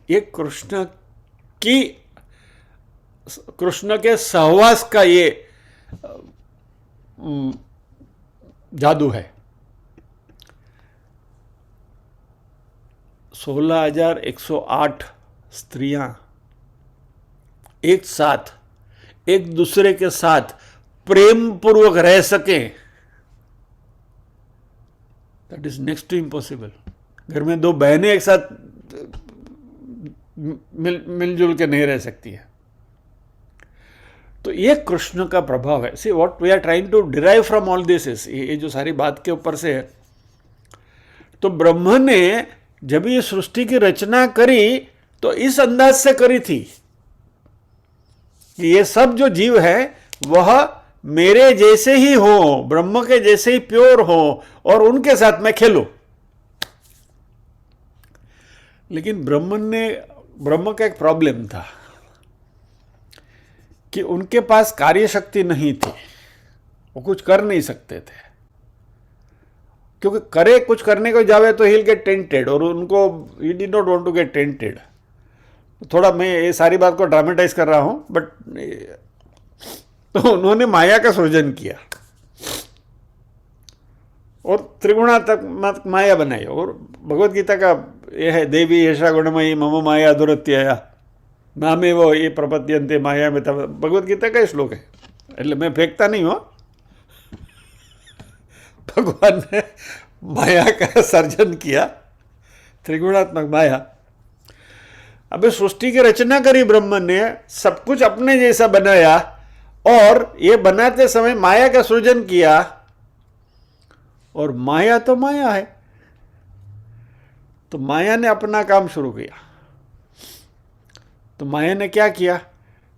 ये कृष्ण के सहवास का ये जादू है। 16,108 स्त्रियां एक साथ एक दूसरे के साथ प्रेम पूर्वक रह सकें, that is next to impossible. घर में दो बहनें एक साथ मिलजुल के नहीं रह सकती है। तो ये कृष्ण का प्रभाव है। See what we are trying to derive from all this is, ये जो सारी बात के ऊपर से है, तो ब्रह्म ने जब ये सृष्टि की रचना करी तो इस अंदाज से करी थी कि ये सब जो जीव है वह मेरे जैसे ही हो, ब्रह्म के जैसे ही प्योर हो और उनके साथ मैं खेलूं। लेकिन ब्रह्म का एक प्रॉब्लम था कि उनके पास कार्य शक्ति नहीं थी, वो कुछ कर नहीं सकते थे, क्योंकि कुछ करने को जावे तो ही गेट टेंटेड, और उनको ही did not want to get tainted. थोड़ा मैं ये सारी बात को ड्रामेटाइज कर रहा हूं, बट तो उन्होंने माया का सृजन किया और त्रिगुणात्मक माया बनाई। और भगवत गीता का यह है, देवी ऐसा गुणमयी मम माया दुरत्यया नामे वो ये प्रपद्यंते माया में, तब भगवत गीता का श्लोक है। એટલે मैं फेंकता नहीं हूँ, भगवान ने माया का सर्जन किया, त्रिगुणात्मक माया। अब सृष्टि की रचना करी ब्रह्म ने, सब कुछ अपने जैसा बनाया, और ये बनाते समय माया का सृजन किया। और माया तो माया है, तो माया ने अपना काम शुरू किया। तो माया ने क्या किया,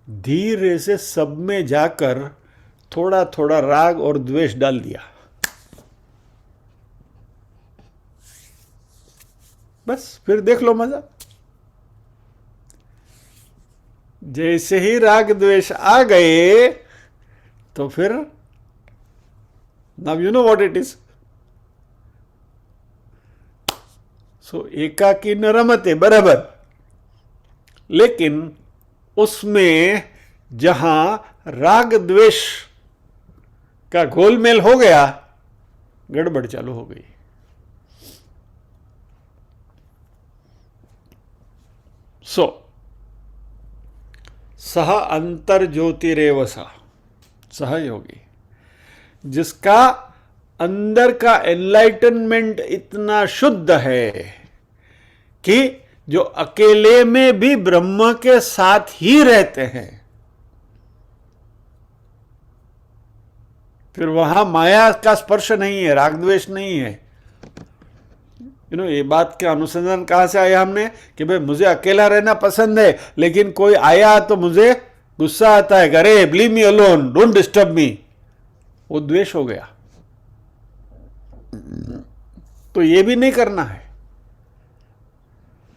धीरे से सब में जाकर थोड़ा थोड़ा राग और द्वेष डाल दिया। बस फिर देख लो मजा। जैसे ही राग द्वेष आ गए तो फिर now you know what it is. सो एकाकी न रमते, बराबर, लेकिन उसमें जहां राग द्वेष का गोलमेल हो गया, गड़बड़ चालू हो गई। सह अंतर ज्योतिरेव सा, सहयोगी, जिसका अंदर का एनलाइटनमेंट इतना शुद्ध है कि जो अकेले में भी ब्रह्म के साथ ही रहते हैं, फिर वहां माया का स्पर्श नहीं है, राग द्वेष नहीं है। ये बात के अनुसंधान कहां से आया हमने कि भाई मुझे अकेला रहना पसंद है, लेकिन कोई आया तो मुझे गुस्सा आता है, अरे leave me alone, don't disturb me, वो द्वेष हो गया। तो ये भी नहीं करना है।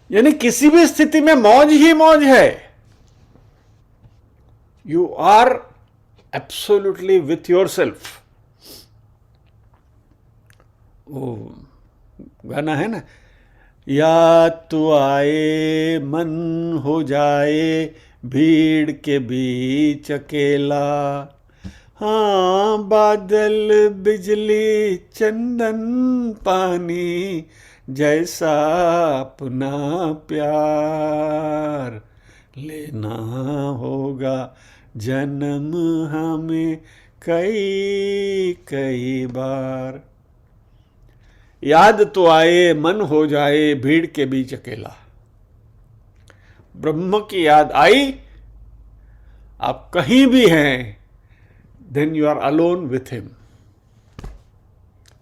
यानी किसी भी स्थिति में मौज ही मौज है। You are absolutely with yourself. वो गाना है ना, या तो आए मन हो जाए भीड़ के बीच अकेला, हाँ बादल बिजली चंदन पानी जैसा अपना प्यार, लेना होगा जन्म हमें कई कई बार। याद तो आए मन हो जाए भीड़ के बीच अकेला। ब्रह्म की याद आई, आप कहीं भी हैं, then you are alone with him.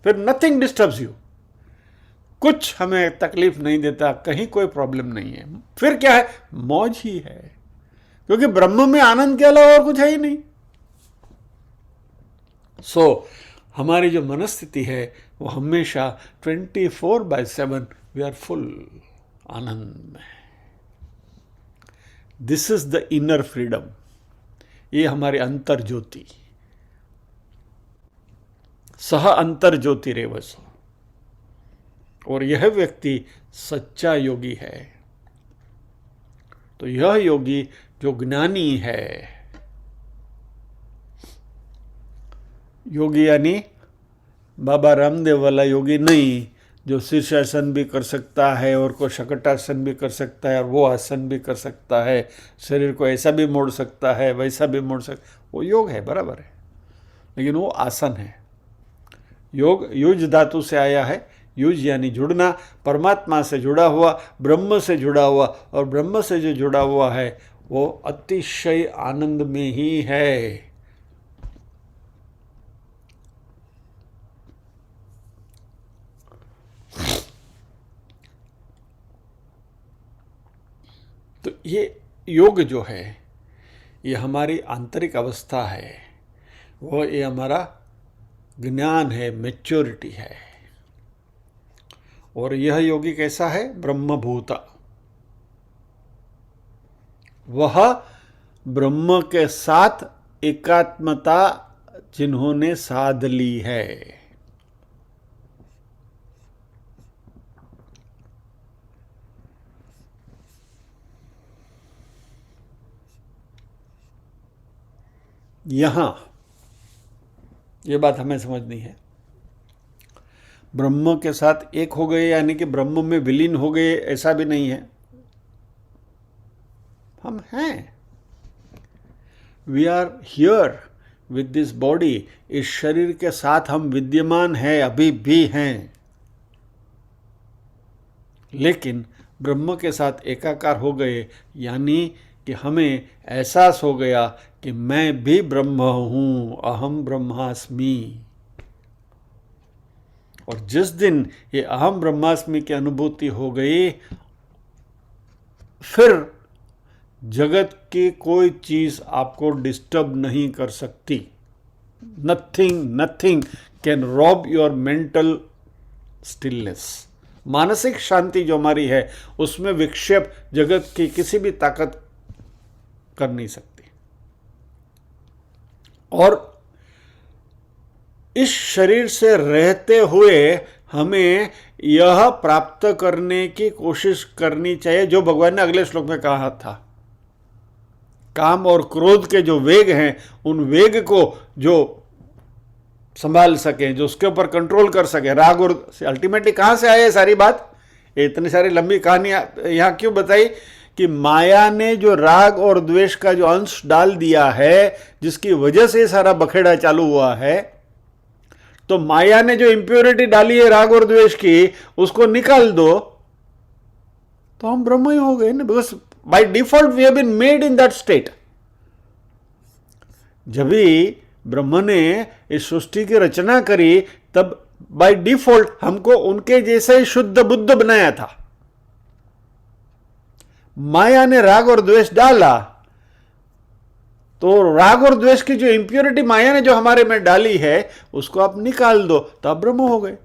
फिर nothing disturbs you. कुछ हमें तकलीफ नहीं देता, कहीं कोई प्रॉब्लम नहीं है। फिर क्या है? मौज ही है, क्योंकि ब्रह्म में आनंद के अलावा और कुछ है ही नहीं। हमारी जो मनस्थिति है वो हमेशा 24/7 वी आर फुल आनंद में। This is the inner freedom. ये हमारे अंतर ज्योति, सह अंतर ज्योति रेवस। और यह व्यक्ति सच्चा योगी है। तो यह योगी जो ज्ञानी है, योगी यानी बाबा रामदेव वाला योगी नहीं, जो शीर्षासन भी कर सकता है और को शकटासन भी कर सकता है और वो आसन भी कर सकता है, शरीर को ऐसा भी मोड़ सकता है वैसा भी मोड़ सकता, वो योग है, बराबर है, लेकिन वो आसन है। योग युज धातु से आया है। युज यानी जुड़ना, परमात्मा से जुड़ा हुआ, ब्रह्म से जुड़ा हुआ, और ब्रह्म से जो जुड़ा हुआ है वो अतिशय आनंद में ही है। तो ये योग जो है ये हमारी आंतरिक अवस्था है, वो ये हमारा ज्ञान है, मैच्योरिटी है। और यह योगी कैसा है? ब्रह्मभूता। वह ब्रह्म के साथ एकात्मता जिन्होंने साध ली है। यहां ये बात हमें समझनी है। ब्रह्म के साथ एक हो गए यानी कि ब्रह्म में विलीन हो गए, ऐसा भी नहीं है। हम हैं, we are here with this body. इस शरीर के साथ हम विद्यमान हैं, अभी भी हैं, लेकिन ब्रह्म के साथ एकाकार हो गए, यानी कि हमें एहसास हो गया कि मैं भी ब्रह्म हूं, अहम ब्रह्मास्मि। और जिस दिन ये अहम ब्रह्मास्मि की अनुभूति हो गई, फिर जगत की कोई चीज आपको डिस्टर्ब नहीं कर सकती। Nothing can rob your mental stillness. मानसिक शांति जो हमारी है उसमें विक्षेप जगत की किसी भी ताकत कर नहीं सकती। और इस शरीर से रहते हुए हमें यह प्राप्त करने की कोशिश करनी चाहिए जो भगवान ने अगले श्लोक में कहा था। काम और क्रोध के जो वेग हैं, उन वेग को जो संभाल सके, जो उसके ऊपर कंट्रोल कर सके। राग और अल्टीमेटली कहां से आए सारी बात? इतनी सारी लंबी कहानी यहां क्यों बताई कि माया ने जो राग और द्वेष का जो अंश डाल दिया है, जिसकी वजह से सारा बखेड़ा चालू हुआ है, तो माया ने जो इंप्योरिटी डाली है राग और द्वेष की, उसको निकाल दो तो हम ब्रह्म ही हो गए ना। Because by default we have been made in that state. जब भी ब्रह्म ने इस सृष्टि की रचना करी, तब बाय डिफॉल्ट हमको उनके जैसे ही शुद्ध बुद्ध बनाया था। माया ने राग और द्वेष डाला, तो राग और द्वेष की जो इंप्योरिटी माया ने जो हमारे में डाली है, उसको आप निकाल दो तो आप ब्रह्म हो गए।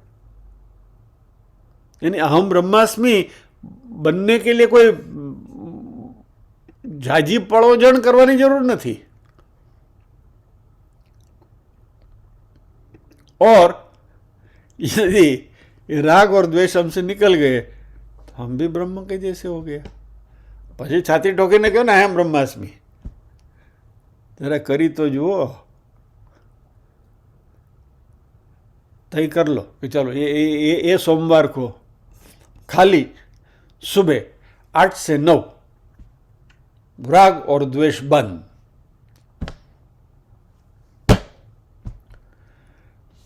यानी अहम ब्रह्मास्मि बनने के लिए कोई झाजी पड़ोजन करवानी जरूर नहीं। और यदि राग और द्वेष हमसे निकल गए तो हम भी ब्रह्म के जैसे हो गए। પછી છાતી ઠોકીને કહો ને અહમ બ્રહ્માસ્મિ, જરા કરી તો જુઓ, तय कर लो कि चलो ये सोमवार को खाली सुबह 8 से 9 राग और द्वेष बंद।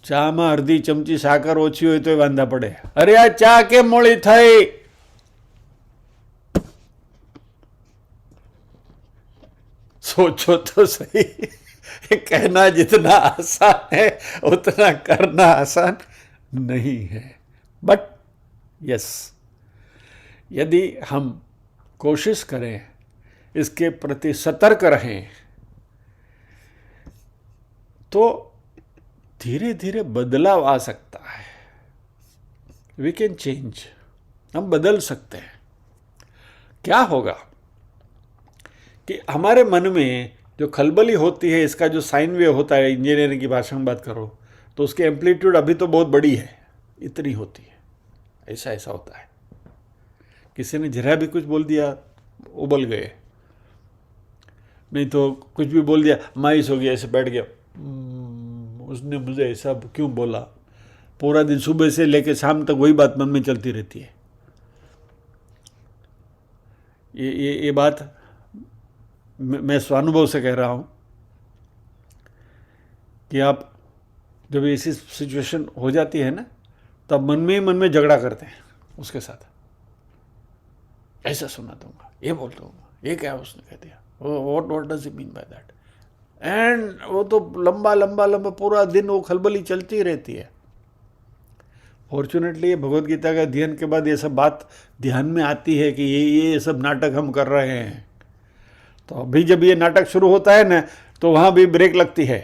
चा में अर्धी चमची साकर ओછી હોય તો વાંધા પડે, અરે આ ચા કેમ મોડી થઈ। सोचो तो सही, कहना जितना आसान है उतना करना आसान नहीं है। बट यस, यदि हम कोशिश करें, इसके प्रति सतर्क रहें, तो धीरे धीरे बदलाव आ सकता है। वी कैन चेंज, हम बदल सकते हैं। क्या होगा कि हमारे मन में जो खलबली होती है, इसका जो साइन वेव होता है, इंजीनियरिंग की भाषा में बात करो तो उसकी एम्पलीट्यूड अभी तो बहुत बड़ी है, इतनी होती है, ऐसा ऐसा होता है। किसी ने जरा भी कुछ बोल दिया उबल गए, नहीं तो कुछ भी बोल दिया मायूस हो गया, ऐसे बैठ गया, उसने मुझे ऐसा क्यों बोला। पूरा दिन सुबह से लेकर शाम तक वही बात मन में चलती रहती है। ये बात मैं स्वानुभव से कह रहा हूँ कि आप जब ऐसी सिचुएशन हो जाती है ना, तब मन में ही मन में झगड़ा करते हैं उसके साथ। ऐसा सुना दूंगा, ये बोल दूंगा, ये क्या उसने कह दिया, what does it mean by that. And वो तो लंबा लंबा लंबा पूरा दिन वो खलबली चलती रहती है। फॉर्चुनेटली भगवद गीता का अध्ययन के बाद ये सब बात ध्यान में आती है कि ये सब नाटक हम कर रहे हैं। तो अभी जब ये नाटक शुरू होता है ना, तो वहाँ भी ब्रेक लगती है।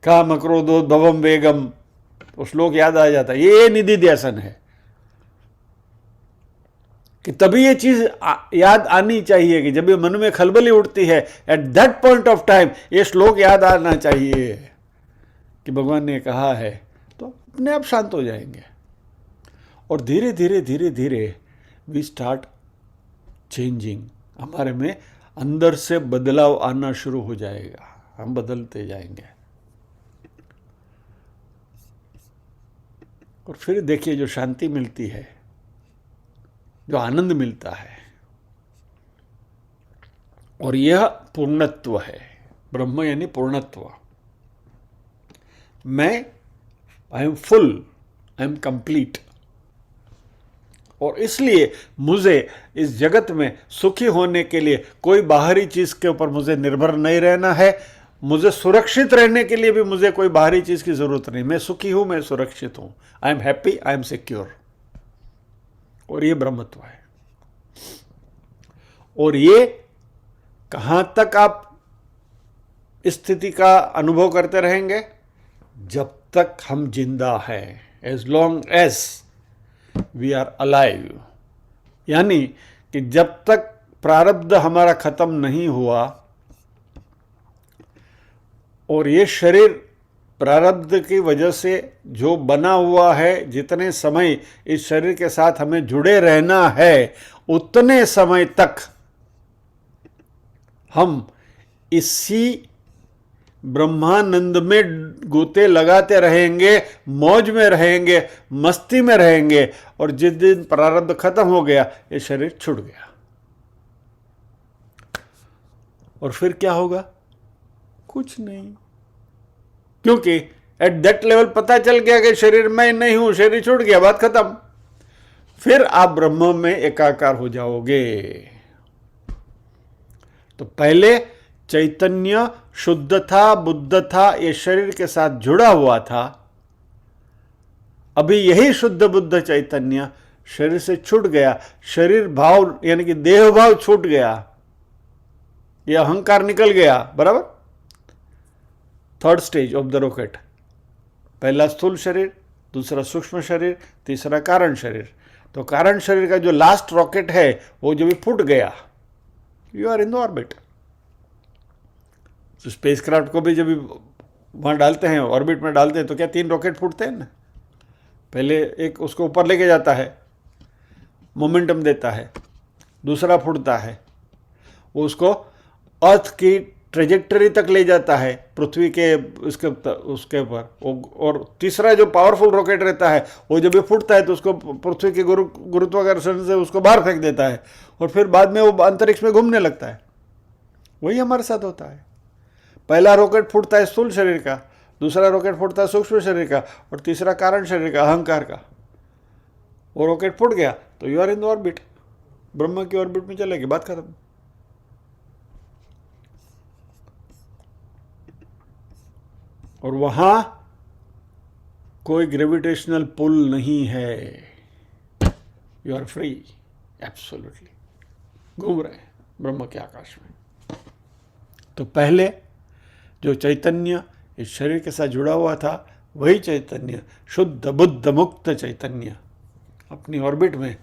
काम क्रोधोद्भवम वेगम, तो श्लोक याद आ जाता है, ये निधि ध्यासन है कि तभी ये चीज याद आनी चाहिए कि जब ये मन में खलबली उठती है, at that point of time ये श्लोक याद आना चाहिए कि भगवान ने कहा है, तो अपने आप शांत हो जाएंगे। और धीरे धीरे धीरे धीरे वी स्टार्ट चेंजिंग, हमारे में अंदर से बदलाव आना शुरू हो जाएगा, हम बदलते जाएंगे। और फिर देखिए जो शांति मिलती है, जो आनंद मिलता है, और यह पूर्णत्व है। ब्रह्म यानी पूर्णत्व। मैं I am full, I am complete. और इसलिए मुझे इस जगत में सुखी होने के लिए कोई बाहरी चीज के ऊपर मुझे निर्भर नहीं रहना है। मुझे सुरक्षित रहने के लिए भी मुझे कोई बाहरी चीज की जरूरत नहीं। मैं सुखी हूं, मैं सुरक्षित हूं, I am happy, I am secure. और ये ब्रह्मत्व है। और ये कहां तक आप इस स्थिति का अनुभव करते रहेंगे? जब तक हम जिंदा हैं, as long as we are alive. यानी कि जब तक प्रारब्ध हमारा खत्म नहीं हुआ और ये शरीर प्रारब्ध की वजह से जो बना हुआ है, जितने समय इस शरीर के साथ हमें जुड़े रहना है, उतने समय तक हम इसी ब्रह्मानंद में गोते लगाते रहेंगे, मौज में रहेंगे, मस्ती में रहेंगे। और जिस दिन प्रारब्ध खत्म हो गया, ये शरीर छूट गया। और फिर क्या होगा? कुछ नहीं, क्योंकि एट दैट लेवल पता चल गया कि शरीर मैं नहीं हूं, शरीर छूट गया, बात खत्म। फिर आप ब्रह्म में एकाकार हो जाओगे। तो पहले चैतन्य शुद्ध था, बुद्ध था, ये शरीर के साथ जुड़ा हुआ था। अभी यही शुद्ध बुद्ध चैतन्य शरीर से छूट गया, शरीर भाव यानी कि देह भाव छूट गया, यह अहंकार निकल गया, बराबर। Third stage of the rocket, पहला स्थूल शरीर, दूसरा सूक्ष्म शरीर, तीसरा कारण शरीर। तो कारण शरीर का जो लास्ट रॉकेट है वो जब भी फूट गया, you are in the orbit. तो स्पेसक्राफ्ट को भी जब भी वहाँ डालते हैं, ऑर्बिट में डालते हैं, तो क्या 3 रॉकेट फूटते हैं ना? पहले एक उसको ऊपर लेके जाता है, मोमेंटम देता है, दूसरा फूटता है, वो उसको अर्थ की ट्रेजेक्टरी तक ले जाता है, पृथ्वी के उसके ऊपर, और तीसरा जो पावरफुल रॉकेट रहता है वो जब भी फूटता है तो उसको पृथ्वी के गुरुत्वाकर्षण से उसको बाहर फेंक देता है, और फिर बाद में वो अंतरिक्ष में घूमने लगता है। वही हमारे साथ होता है। पहला रॉकेट फूटता है स्थूल शरीर का, दूसरा रॉकेट फूटता है सूक्ष्म शरीर का, और तीसरा कारण शरीर का, अहंकार का। वो रॉकेट फूट गया तो you are in the orbit, ब्रह्म की ऑर्बिट में चलेगी, बात खत्म। और वहां कोई ग्रेविटेशनल पुल नहीं है, यू आर फ्री, एब्सोल्युटली घूम रहे हैं ब्रह्म के आकाश में। तो पहले जो चैतन्य इस शरीर के साथ जुड़ा हुआ था, वही चैतन्य शुद्ध बुद्ध मुक्त चैतन्य अपनी ऑर्बिट में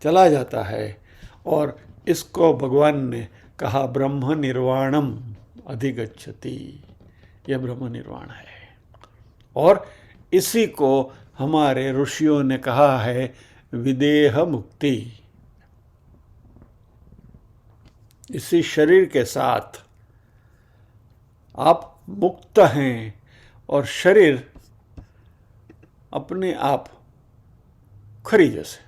चला जाता है, और इसको भगवान ने कहा ब्रह्म निर्वाणम अधिगच्छति, यह ब्रह्म निर्वाण है। और इसी को हमारे ऋषियों ने कहा है विदेह मुक्ति। इसी शरीर के साथ आप मुक्त हैं, और शरीर अपने आप खरी जैसे।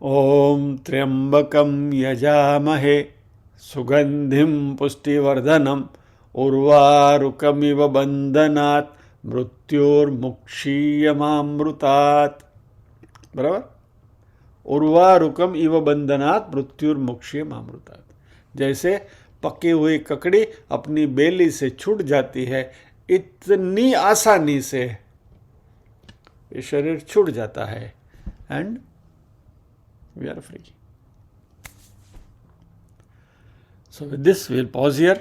ओम त्र्यंबकम यजामहे सुगंधिम पुष्टिवर्धनम उर्वारुकमिव बंधनात् मृत्युर्मुक्षीयमामृतात्, बराबर। उर्वारुकम इव बंधनात् मृत्युर्मुक्षीयमामृतात्। जैसे पकी हुई ककड़ी अपनी बेली से छूट जाती है, इतनी आसानी से ये शरीर छूट जाता है, and we are free. So with this we will pause here.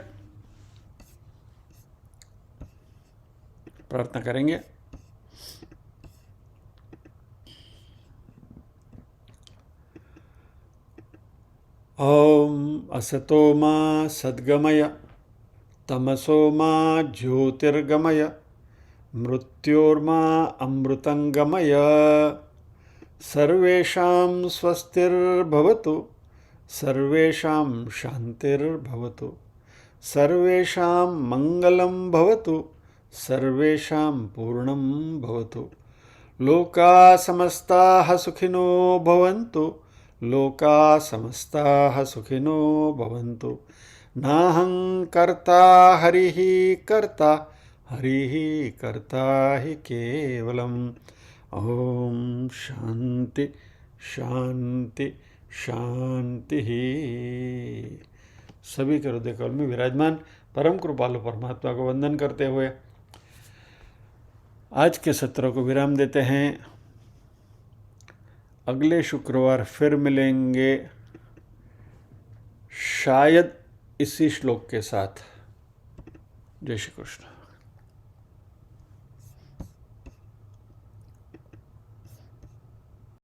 प्रार्थना करेंगे। ओम असतो मा सद्गमय तमसो मा ज्योतिर्गमय मृत्योर्मा अमृतंगमय सर्वेषां स्वस्तिर्भवतु सर्वेषां शांतिर्भवतु सर्वेषां मंगलं भवतु सर्वेषां पूर्णं भवतु लोका समस्ताः सुखिनो भवन्तु लोका समस्ताः सुखिनो भवन्तु नाहं कर्ता हरिः कर्ता हरिः कर्ता हि केवलम् ओम शांति शांति शांति। सभी के हृदय कमल में विराजमान परम कृपालु परमात्मा को वंदन करते हुए आज के सत्र को विराम देते हैं। अगले शुक्रवार फिर मिलेंगे, शायद इसी श्लोक के साथ। जय श्री कृष्ण।